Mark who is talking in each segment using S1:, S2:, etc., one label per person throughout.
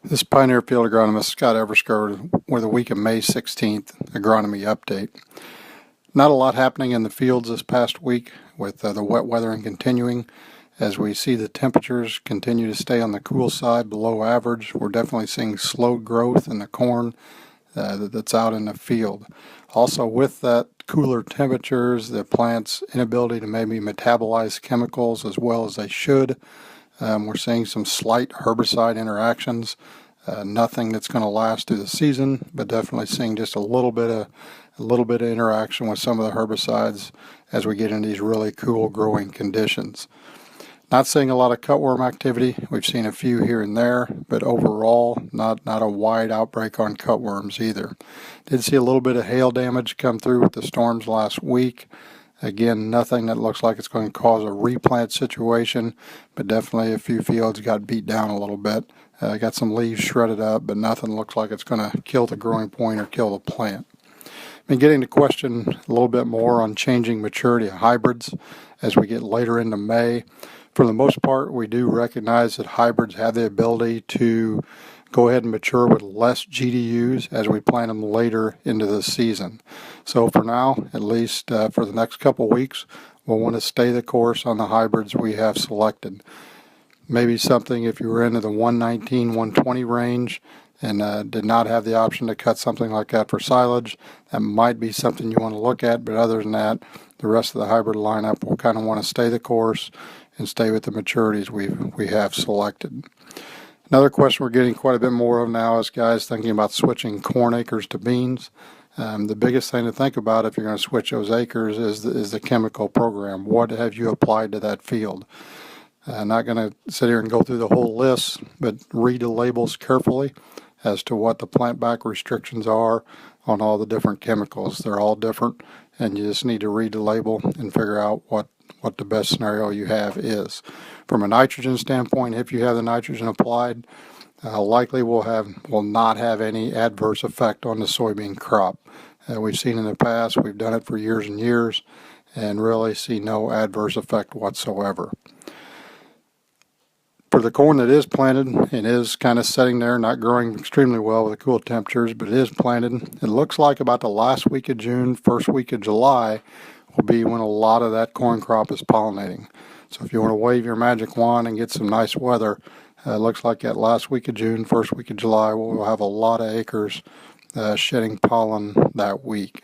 S1: This is Pioneer Field Agronomist Scott Eversgerd with a week of May 16th agronomy update. Not a lot happening in the fields this past week with the wet weathering continuing. As we see the temperatures continue to stay on the cool side below average, we're definitely seeing slow growth in the corn that's out in the field. Also with that cooler temperatures, the plant's inability to maybe metabolize chemicals as well as they should. We're seeing some slight herbicide interactions, nothing that's going to last through the season, but definitely seeing just a little bit of interaction with some of the herbicides as we get into these really cool growing conditions. Not seeing a lot of cutworm activity. We've seen a few here and there, but overall not a wide outbreak on cutworms either. Did see a little bit of hail damage come through with the storms last week. Again, nothing that looks like it's going to cause a replant situation, but definitely a few fields got beat down a little bit. Got some leaves shredded up, but nothing looks like it's going to kill the growing point or kill the plant. Been getting to question a little bit more on changing maturity of hybrids as we get later into May. For the most part, we do recognize that hybrids have the ability to go ahead and mature with less GDUs as we plant them later into the season. So for now, at least for the next couple weeks, we'll want to stay the course on the hybrids we have selected. Maybe something if you were into the 119, 120 range and did not have the option to cut something like that for silage, that might be something you want to look at. But other than that, the rest of the hybrid lineup will kind of want to stay the course and stay with the maturities we have selected. Another question we're getting quite a bit more of now is guys thinking about switching corn acres to beans. The biggest thing to think about if you're going to switch those acres is the chemical program. What have you applied to that field? Not going to sit here and go through the whole list, but read the labels carefully as to what the plant back restrictions are on all the different chemicals. They're all different, and you just need to read the label and figure out what the best scenario you have is. From a nitrogen standpoint, if you have the nitrogen applied, likely will not have any adverse effect on the soybean crop. We've seen in the past, we've done it for years and years, and really see no adverse effect whatsoever. For the corn that is planted and is kind of sitting there, not growing extremely well with the cool temperatures, but it is planted, it looks like about the last week of June, first week of July will be when a lot of that corn crop is pollinating. So if you want to wave your magic wand and get some nice weather, it looks like that last week of June, first week of July, we'll have a lot of acres shedding pollen that week.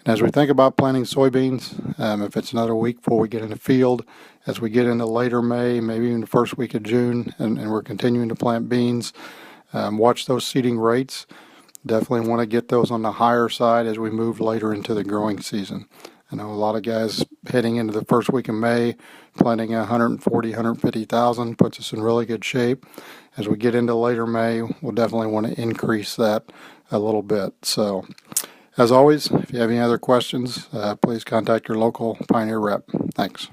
S1: And as we think about planting soybeans, if it's another week before we get in the field, as we get into later May, maybe even the first week of June, and we're continuing to plant beans, watch those seeding rates. Definitely want to get those on the higher side as we move later into the growing season. I know a lot of guys heading into the first week of May, planting 140, 150,000 puts us in really good shape. As we get into later May, we'll definitely want to increase that a little bit. So, as always, if you have any other questions, please contact your local Pioneer rep. Thanks.